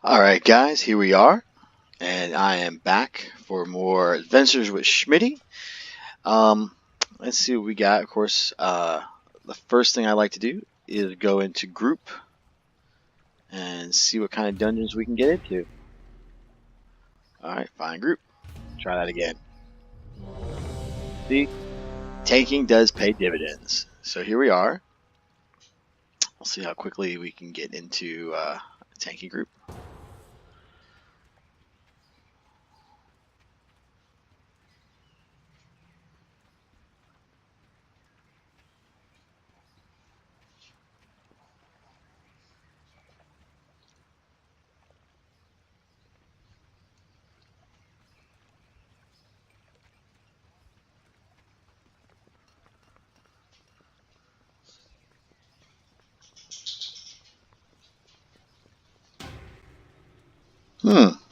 Alright guys, here we are, and I am back for more adventures with Schmity. Let's see what we got. Of course, the first thing I like to do is go into group and see what kind of dungeons we can get into. Alright, find group. Try that again. See, tanking does pay dividends. So here we are. We'll see how quickly we can get into a tanking group.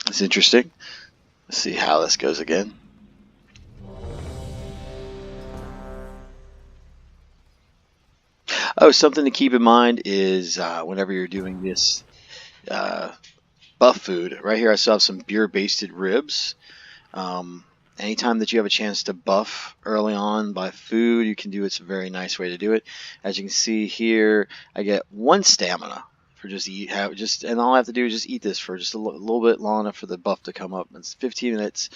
That's interesting. Let's see how this goes again. Oh, something to keep in mind is whenever you're doing this buff food, right here I still have some beer-basted ribs. Anytime that you have a chance to buff early on by food, you can do it. It's a very nice way to do it. As you can see here, I get 1 stamina for and all I have to do is just eat this for just a little bit long enough for the buff to come up. It's 15 minutes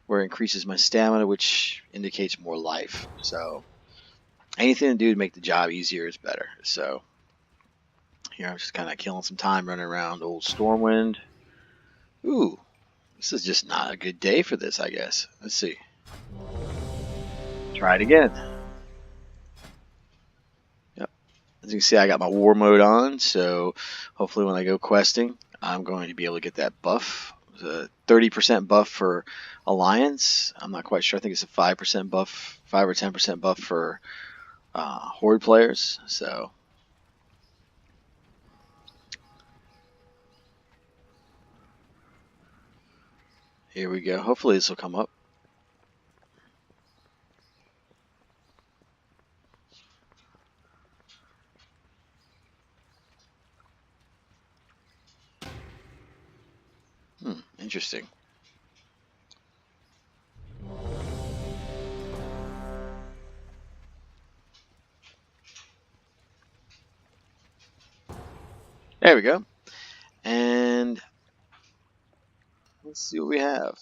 where it increases my stamina, which indicates more life. So anything to do to make the job easier is better. So here I'm just kind of killing some time running around old Stormwind. Ooh, this is just not a good day for this, I guess. Let's see. Try it again. Yep. As you can see, I got my war mode on, so hopefully when I go questing, I'm going to be able to get that buff. The 30% buff for Alliance. I'm not quite sure. I think it's a 5% buff, 5 or 10% buff for Horde players. So here we go. Hopefully this will come up. Interesting. There we go. And let's see what we have.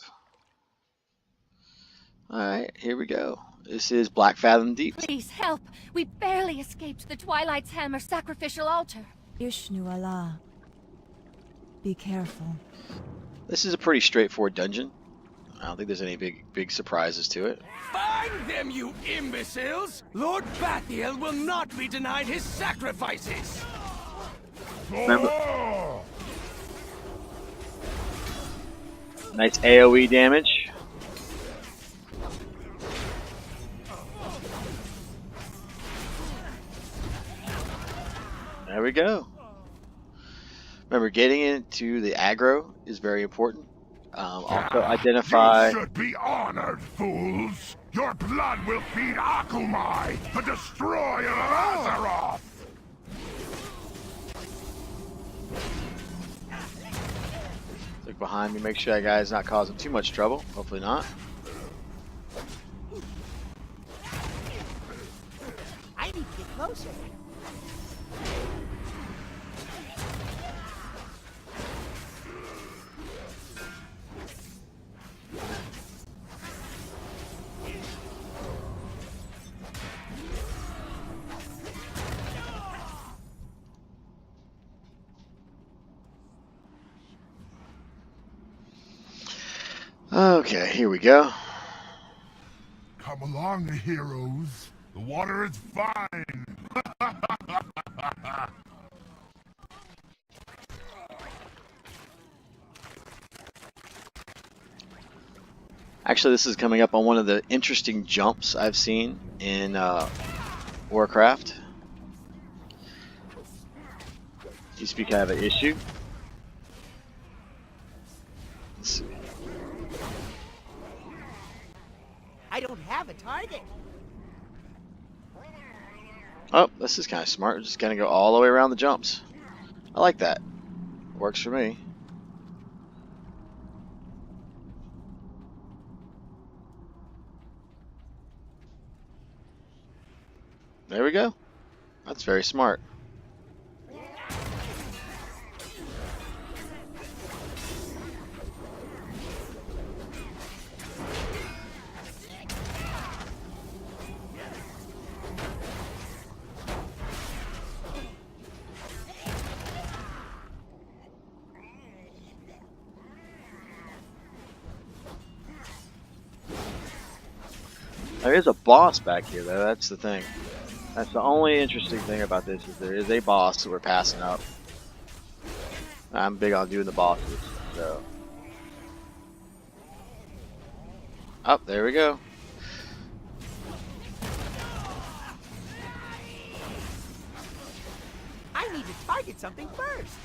Alright, here we go. This is Blackfathom Deep. Please help! We barely escaped the Twilight's Hammer sacrificial altar. Ishnu Allah. Be careful. This is a pretty straightforward dungeon. I don't think there's any big surprises to it. Find them, you imbeciles! Lord Bathiel will not be denied his sacrifices! Remember? Nice AoE damage. There we go. Remember, getting into the aggro is very important. Also, identify. You should be honored, fools. Your blood will feed Akumai, the destroyer of Azeroth. Look behind me. Make sure that guy's not causing too much trouble. Hopefully not. I need to get closer. Okay, here we go. Come along, heroes. The water is fine. Actually, this is coming up on one of the interesting jumps I've seen in Warcraft. Used to be kind of an issue. Let's see. I don't have a target. Oh, this is kind of smart. We're just gonna go all the way around the jumps. I like that. Works for me. There we go. That's very smart. There is a boss back here, though. That's the thing. That's the only interesting thing about this, is there is a boss that we're passing up. I'm big on doing the bosses, so. Oh, there we go. I need to target something first.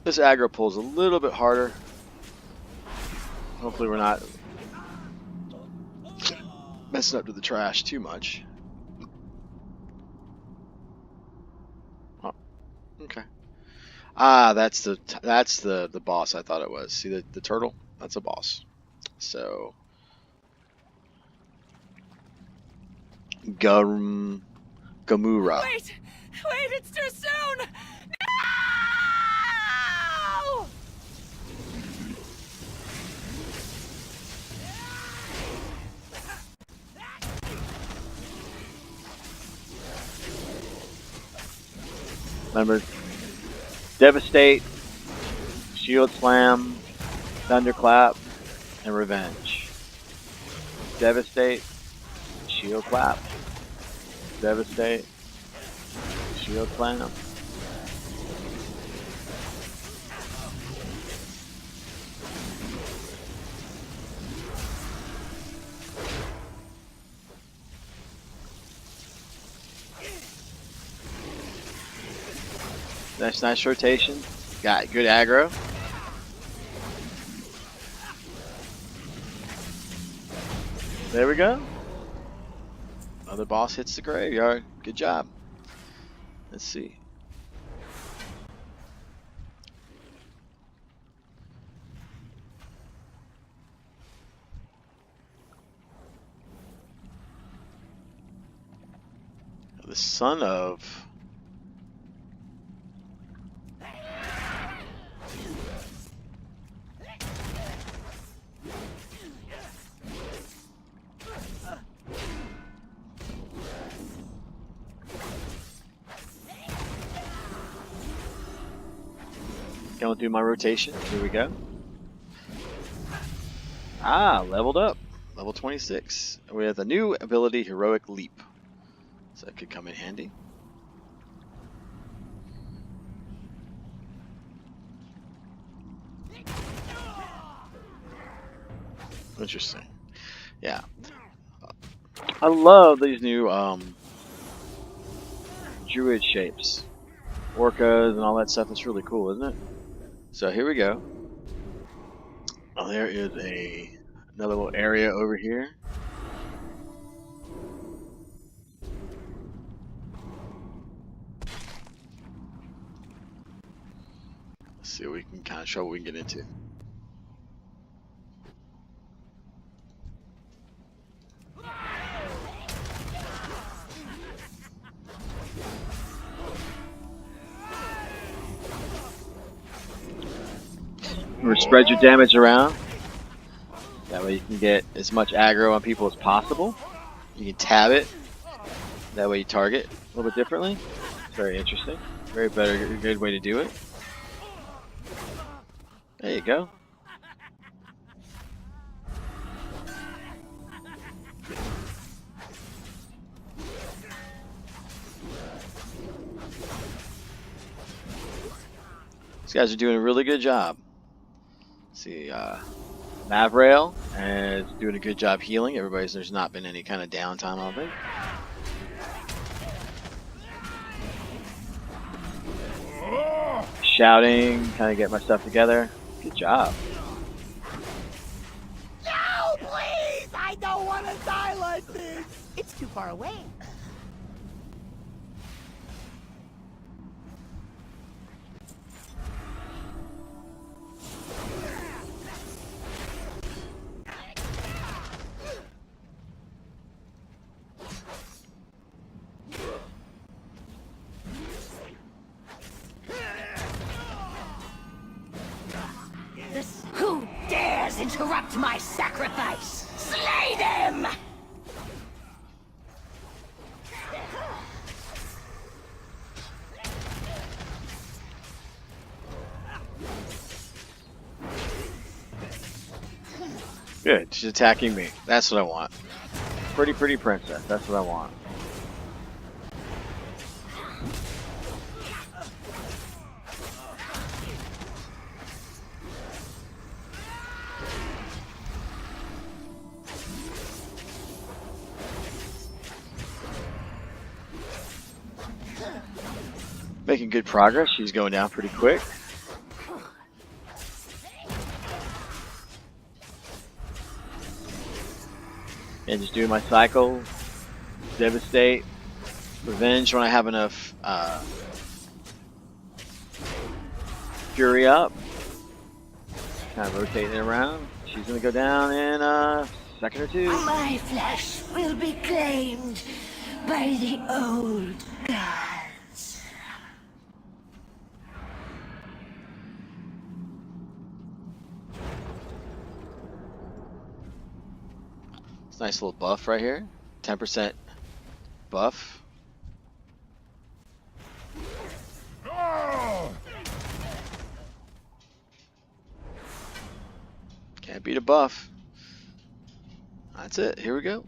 This aggro pull's a little bit harder. Hopefully we're not messing up to the trash too much. Oh, okay. Ah, that's the boss I thought it was. See the turtle? That's a boss. So Gamura. Wait! Wait, it's too soon! No! Remember, Devastate, Shield Slam, Thunderclap, and Revenge. Devastate, Shield Clap, Devastate, Shield Slam. Nice rotation. Got good aggro. There we go. Another boss hits the graveyard. Good job. Let's see. The son of... Going through my rotation. Here we go. Ah, leveled up. Level 26. We have the new ability, Heroic Leap. So that could come in handy. Interesting. Yeah. I love these new druid shapes. Orcas and all that stuff. It's really cool, isn't it? So here we go. Oh, there is another little area over here. Let's see what we can kind of show what we can get into. Or spread your damage around. That way you can get as much aggro on people as possible. You can tab it. That way you target a little bit differently. It's very interesting. Very good way to do it. There you go. These guys are doing a really good job. See, Mavrail is doing a good job healing. There's not been any kind of downtime of it. Shouting, kind of get my stuff together. Good job. No, please! I don't want to die like this! It's too far away. interrupt my sacrifice! Slay them! Good, she's attacking me. That's what I want. Pretty princess. That's what I want. Making good progress. She's going down pretty quick. And just doing my cycle, devastate, revenge when I have enough fury up. Kind of rotating it around. She's gonna go down in a second or two. My flesh will be claimed by the old gods. It's a nice little buff right here. 10% buff. Can't beat a buff. That's it. Here we go.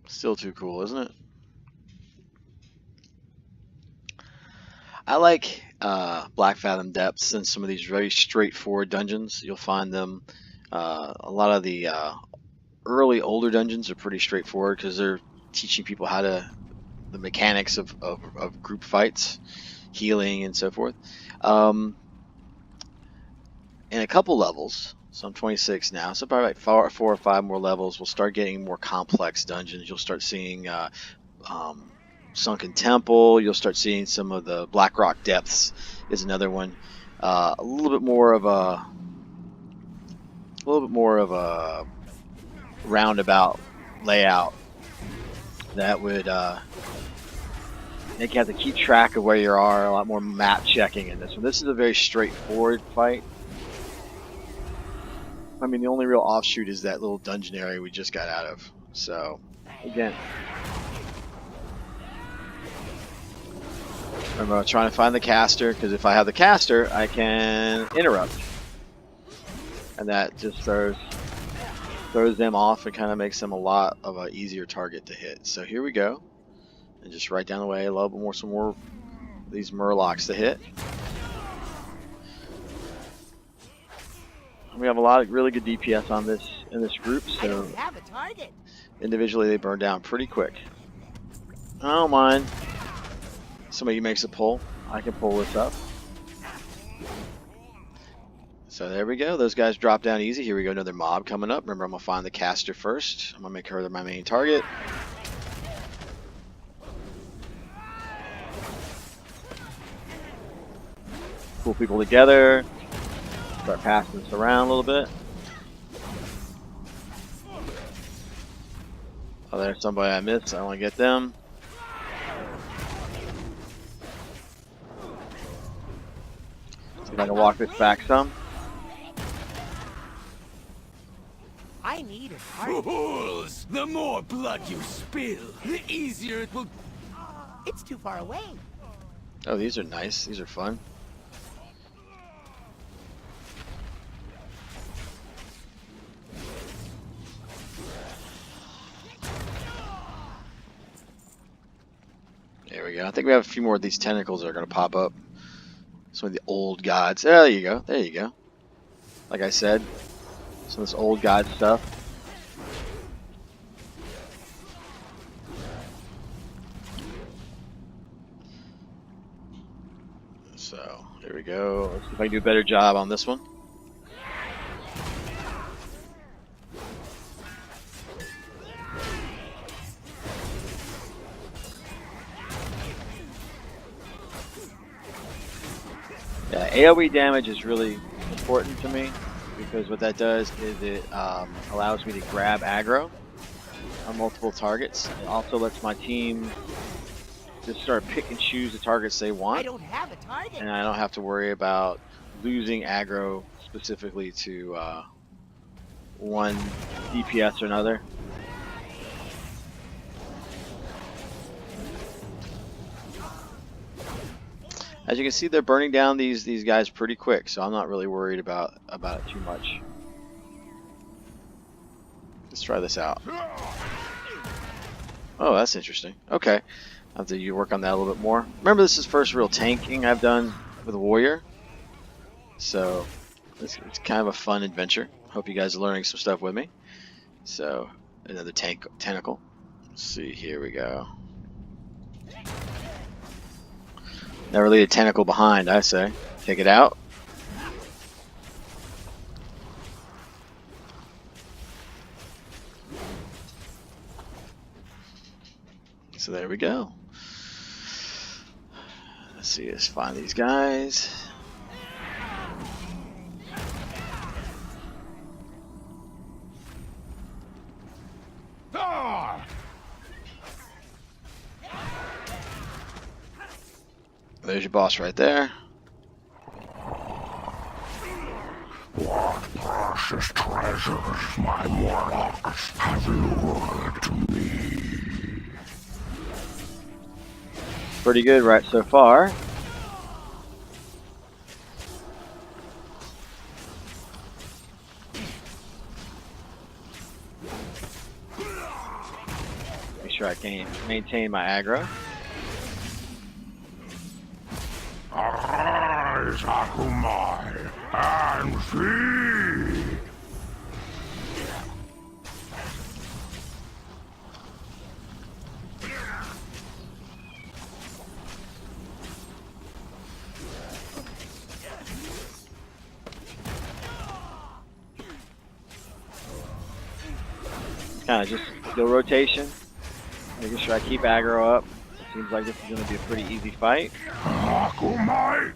Still too cool, isn't it? I like Blackfathom depths and some of these very straightforward dungeons. You'll find them. A lot of the early older dungeons are pretty straightforward because they're teaching people how to the mechanics of group fights, healing, and so forth. In a couple levels, so I'm 26 now, so probably like four or five more levels, we'll start getting more complex dungeons. You'll start seeing Sunken Temple. You'll start seeing some of the Black Rock Depths is another one. A little bit more of a roundabout layout that would make you have to keep track of where you are. A lot more map checking in this one. This is a very straightforward fight. I mean, the only real offshoot is that little dungeon area we just got out of. So, again, remember, I'm trying to find the caster, because if I have the caster, I can interrupt. And that just throws them off and kind of makes them a lot of an easier target to hit. So here we go. And just right down the way, a little bit more, some more of these Murlocs to hit. We have a lot of really good DPS on this in this group, so individually they burn down pretty quick. I don't mind. Somebody makes a pull. I can pull this up. So there we go. Those guys drop down easy. Here we go. Another mob coming up. Remember, I'm going to find the caster first. I'm going to make her my main target. Pull people together. Start passing this around a little bit. Oh, there's somebody I missed. I want to get them. See if I can walk this back some. I need a target. Fools! The more blood you spill, the easier it will. It's too far away. Oh, these are nice. These are fun. There we go. I think we have a few more of these tentacles that are going to pop up. Some of the old gods. There you go. There you go. Like I said, some of this old god stuff. So, here we go. Let's see if I can do a better job on this one. Yeah, AoE damage is really important to me because what that does is it allows me to grab aggro on multiple targets. It also lets my team just start pick and choose the targets they want. I don't have a target. And I don't have to worry about losing aggro specifically to one DPS or another. As you can see, they're burning down these guys pretty quick, so I'm not really worried about it too much. Let's try this out. Oh, that's interesting. Okay, I have to work on that a little bit more. Remember, this is first real tanking I've done with a warrior, so it's kind of a fun adventure. Hope you guys are learning some stuff with me. So another tentacle. Let's see, here we go. Never leave a tentacle behind, I say. Take it out. So there we go. Let's see, let's find these guys. There's your boss right there. What precious treasures my warlocks have lured to me. Pretty good right so far. Make sure I can maintain my aggro. Arise, Akumai, and see! Kind of just go rotation, making sure I keep aggro up. Seems like this is going to be a pretty easy fight. Akumai,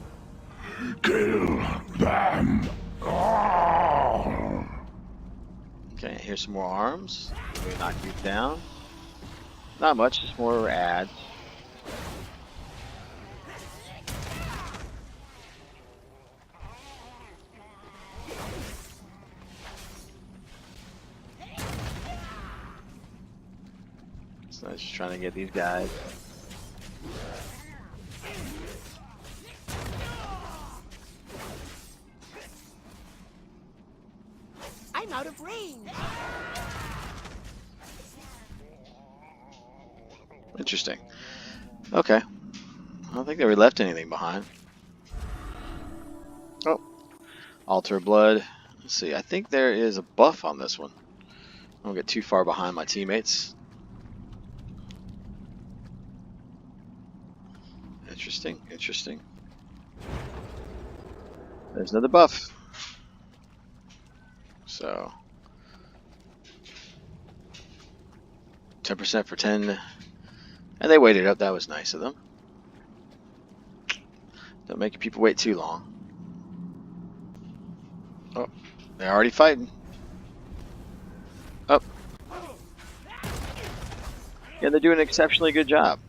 kill them all! Okay, here's some more arms. Maybe knock these down. Not much, just more ads. So I'm just trying to get these guys. I'm out of range. Interesting. Okay. I don't think they left anything behind. Oh. Altar of Blood. Let's see. I think there is a buff on this one. I don't get too far behind my teammates. Interesting. Interesting. There's another buff. So 10% for 10. And they waited up. That was nice of them. Don't make people wait too long. Oh, they're already fighting. Oh. Yeah, they're doing an exceptionally good job.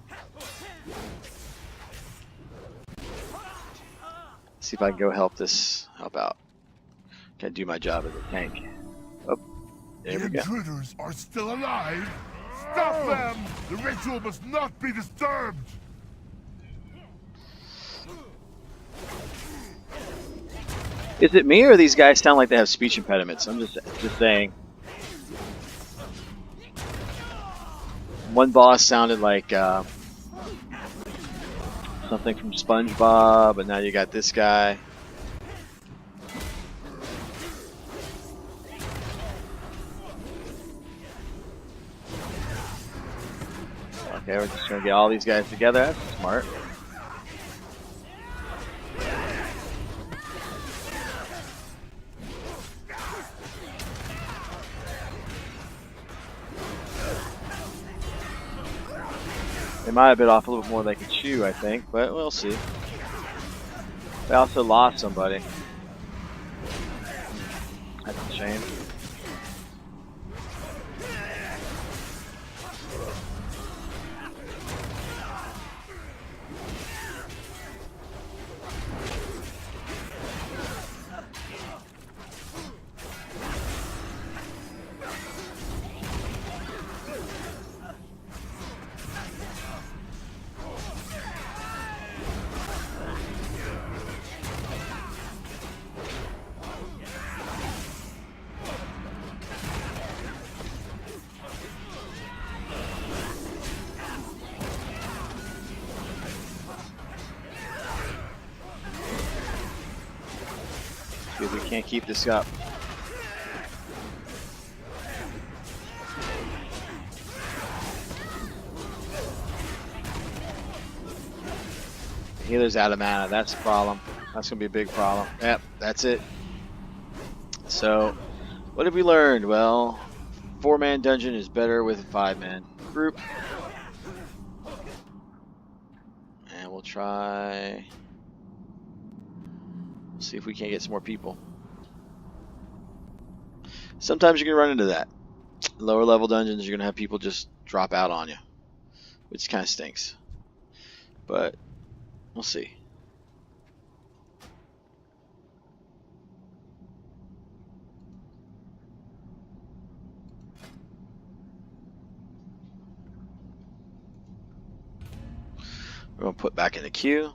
See if I can go help out. Can do my job as a tank. Oh, there we The go. intruders are still alive! Stop them! The ritual must not be disturbed! Is it me or these guys sound like they have speech impediments? I'm just saying. One boss sounded like something from SpongeBob, but now you got this guy. Okay, we're just gonna get all these guys together. That's smart. They might have bit off a little bit more than they could chew, I think, but we'll see. They also lost somebody. Shame. See if we can't keep this up. Healer's out of mana. That's the problem. That's gonna be a big problem. Yep, that's it. So, what have we learned? Well, 4-man dungeon is better with a 5-man group. And we'll try. We'll see if we can't get some more people. Sometimes you're gonna run into that. Lower level dungeons, you're gonna have people just drop out on you, which kind of stinks. But we'll see. We're gonna put back in the queue.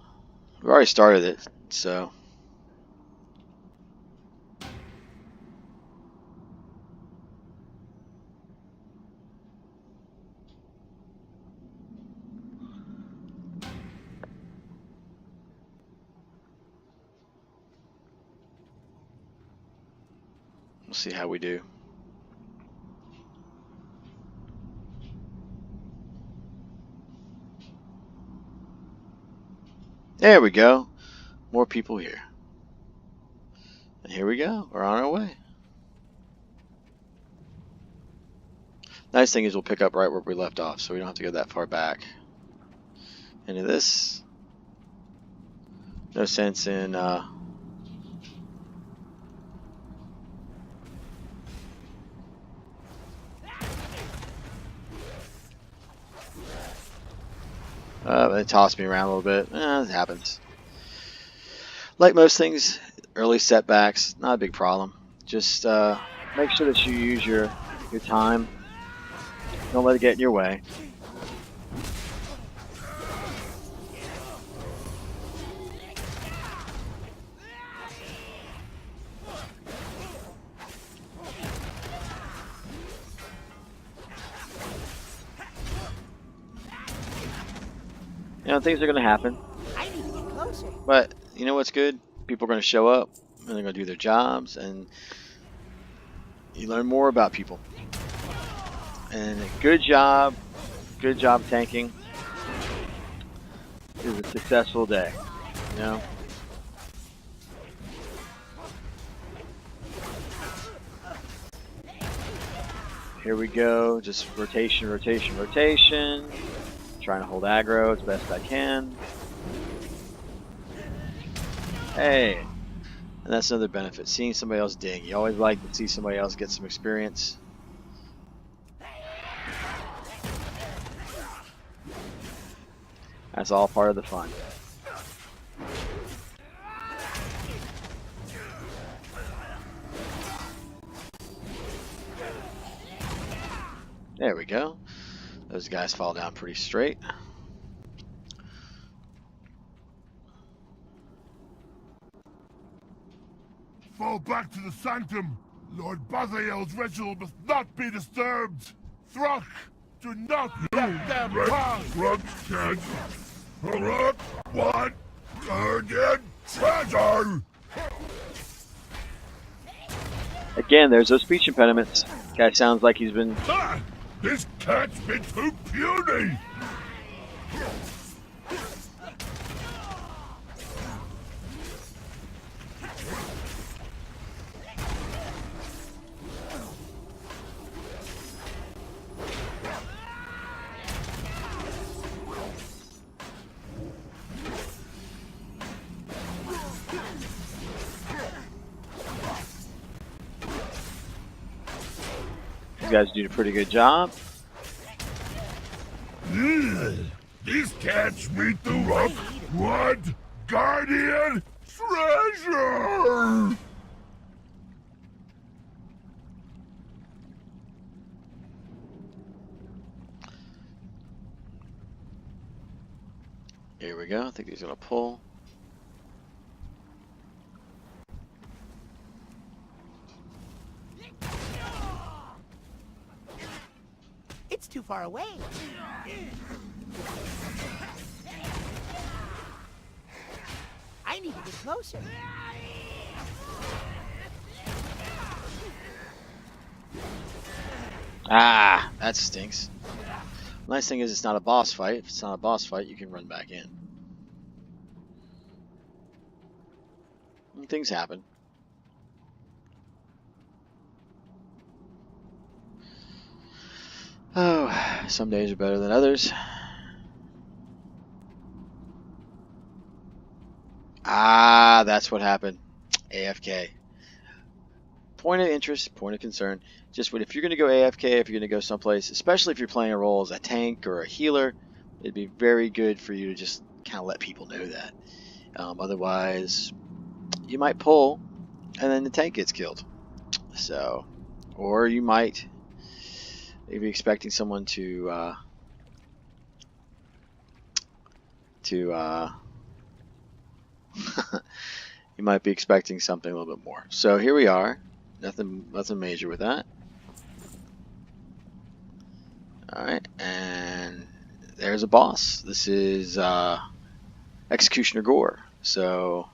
We already started it, so. We'll see how we do. There we go. More people here. And here we go. We're on our way. Nice thing is we'll pick up right where we left off, so we don't have to go that far back. Into this. No sense in they tossed me around a little bit. It happens. Like most things, early setbacks, not a big problem. Just make sure that you use your time. Don't let it get in your way. You know, things are going to happen. But you know what's good? People are going to show up and they're going to do their jobs, and you learn more about people. And a good job tanking is a successful day. You know? Here we go. Just rotation, rotation, rotation. Trying to hold aggro as best I can. Hey, and that's another benefit. Seeing somebody else ding. You always like to see somebody else get some experience. That's all part of the fun. There we go. Those guys fall down pretty straight. Fall back to the sanctum. Lord Bathiel's ritual must not be disturbed. Thruck, do not let them pass. Thruck can't. What? Again, treasure. Again, there's those speech impediments. Guy sounds like he's been. Ah, this cat's been too puny. You guys do a pretty good job. These cats meet the rock. What? Guardian treasure! Here we go. I think he's gonna pull. It's too far away. I need to get closer. Ah, that stinks. Nice thing is it's not a boss fight. If it's not a boss fight, you can run back in. And things happen. Oh, some days are better than others. Ah, that's what happened. AFK. Point of interest, point of concern. Just if you're going to go AFK, if you're going to go someplace, especially if you're playing a role as a tank or a healer, it'd be very good for you to just kind of let people know that. Otherwise, you might pull, and then the tank gets killed. So, or you might be expecting someone to you might be expecting something a little bit more. So here we are. Nothing major with that. Alright, and there's a boss. This is Executioner Gore. So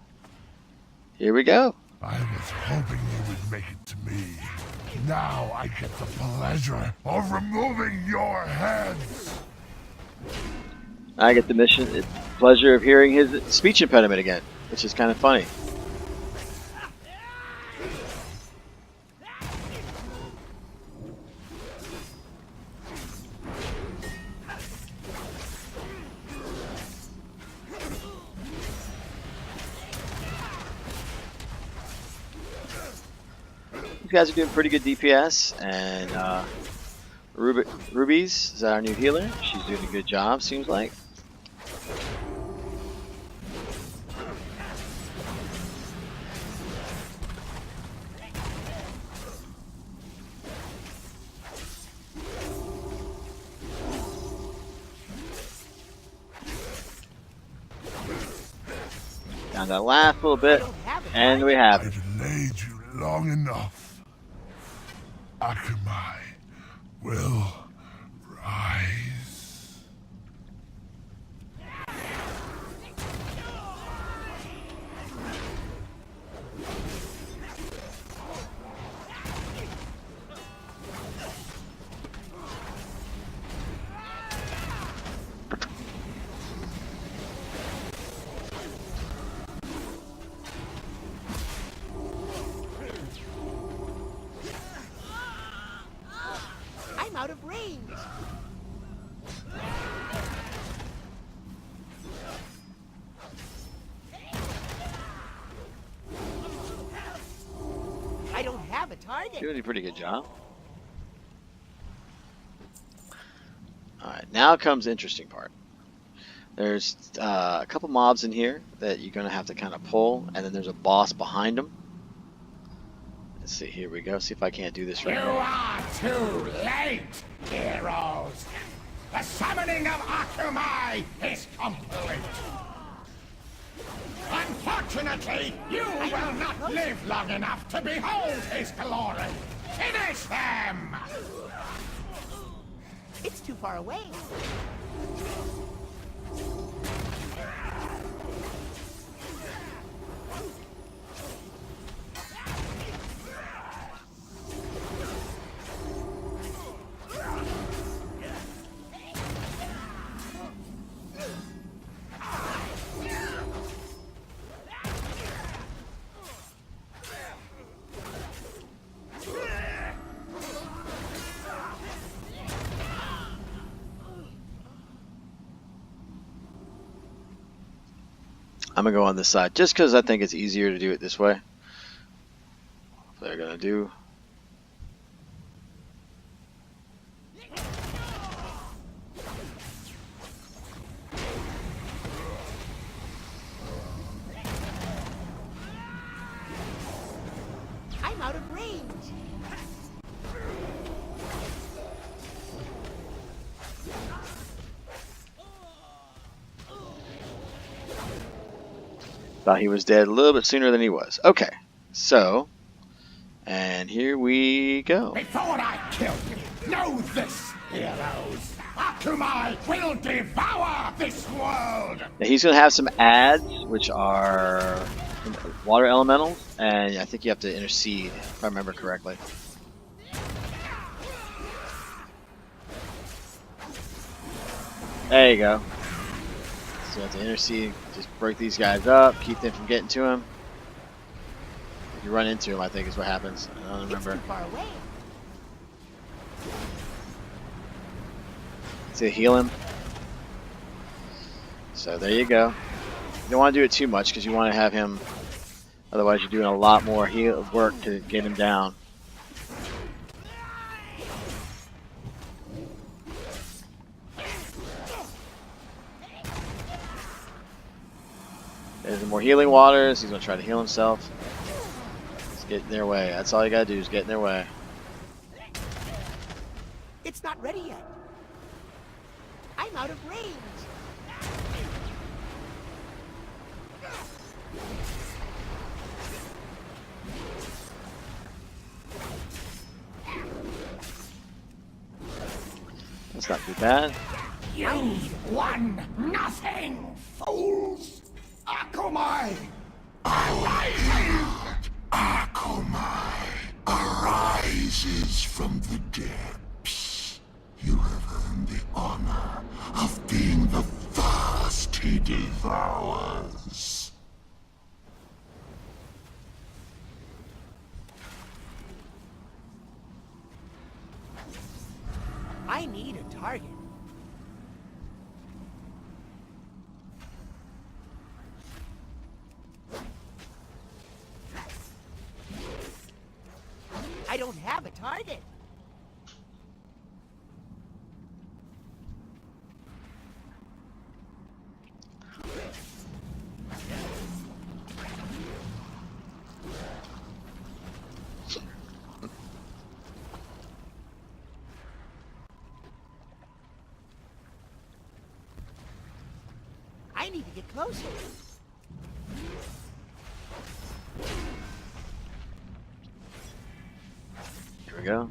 here we go. I was hoping you would make it to me. Now I get the pleasure of removing your heads. I get the pleasure of hearing his speech impediment again, which is kind of funny. These guys are doing pretty good DPS, and Ruby's is our new healer. She's doing a good job, seems like. Down that last little bit, and we have it. I've delayed you long enough. Akamai will rise. I'm out of range. I don't have a target. Doing a pretty good job. Alright, now comes the interesting part. There's a couple mobs in here that you're going to have to kind of pull, and then there's a boss behind them. Let's see, here we go. See if I can't do this right You now. are too late, heroes. The summoning of Akamai is complete. Unfortunately, you will not live long enough to behold his glory. Finish them! It's too far away. I'm going to go on this side just because I think it's easier to do it this way. They're going to do. I'm out of range. Thought he was dead a little bit sooner than he was. Okay, so, and here we go. Before I kill you, know this, heroes. Akumai will devour this world! Now he's going to have some ads, which are water elementals, and I think you have to intercede, if I remember correctly. There you go. So you have to intercede, just break these guys up, keep them from getting to him. If you run into him, I think is what happens. I don't remember. It's too far away. To heal him. So there you go. You don't want to do it too much because you want to have him, otherwise you're doing a lot more work to get him down. There's more healing waters. He's going to try to heal himself. Let's get in their way. That's all you got to do is get in their way. It's not ready yet. I'm out of range. That's not too bad. You won nothing, fools! Akumai! Akumai arises from the depths. You have earned the honor of being the first he devours. I need a target. I don't have a target. I need to get closer. Here we go.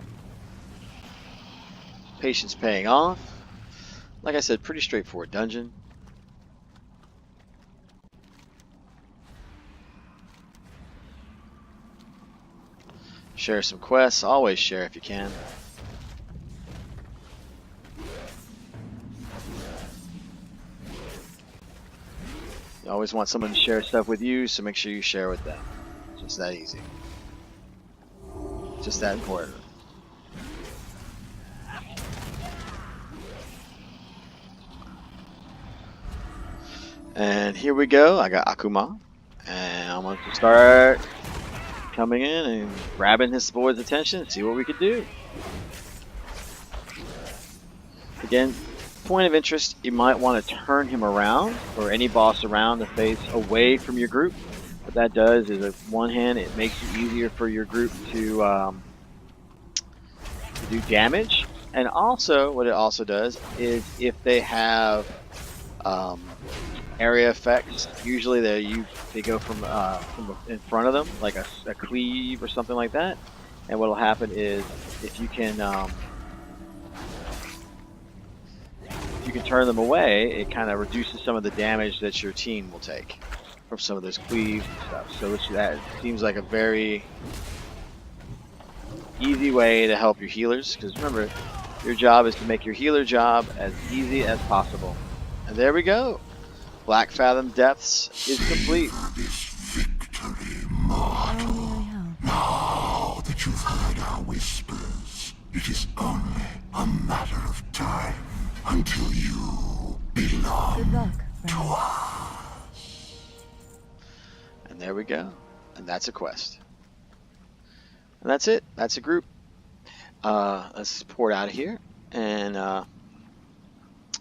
Patience paying off. Like I said, pretty straightforward dungeon. Share some quests. Always share if you can. You always want someone to share stuff with you, so make sure you share with them. Just that easy. Just that important. And here we go. I got Akuma. And I'm going to start coming in and grabbing his boy's attention and see what we could do. Again, point of interest, you might want to turn him around, or any boss around the face away from your group. What that does is, on one hand, it makes it easier for your group to do damage, and also what it also does is if they have area effects, usually they go from in front of them, like a cleave or something like that. And what will happen is if you can turn them away, it kind of reduces some of the damage that your team will take from some of those cleaves and stuff. So that seems like a very easy way to help your healers, because remember, your job is to make your healer job as easy as possible. And there we go. Blackfathom Depths is complete. This victory, mortal. Now that you've heard our whispers, it is only a matter of time until you belong Good luck, to friend. us. And there we go. And that's a quest. And that's it. That's a group. Let's port out of here, and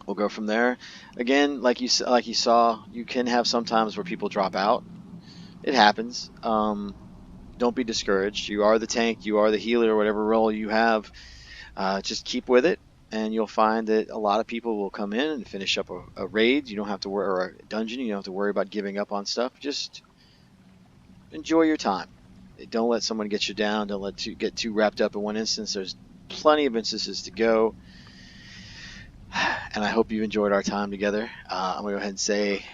we'll go from there. Again, like you saw, you can have sometimes where people drop out. It happens. don't be discouraged. You are the tank, you are the healer, whatever role you have. Just keep with it, and you'll find that a lot of people will come in and finish up a raid. You don't have to worry, or a dungeon. You don't have to worry about giving up on stuff. Just enjoy your time. Don't let someone get you down. Don't let you get too wrapped up in one instance. There's plenty of instances to go, and I hope you enjoyed our time together. I'm gonna go ahead and say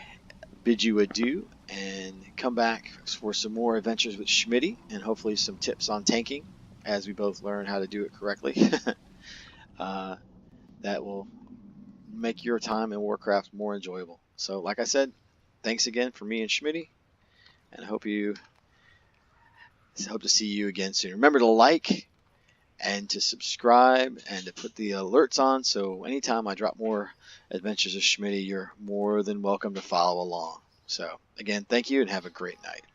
bid you adieu, and come back for some more adventures with Schmity, and hopefully some tips on tanking as we both learn how to do it correctly. That will make your time in Warcraft more enjoyable. So, like I said, thanks again for me and Schmity, and I hope to see you again soon. Remember to like and to subscribe and to put the alerts on, so anytime I drop more adventures of Schmity, you're more than welcome to follow along. So, again, thank you and have a great night.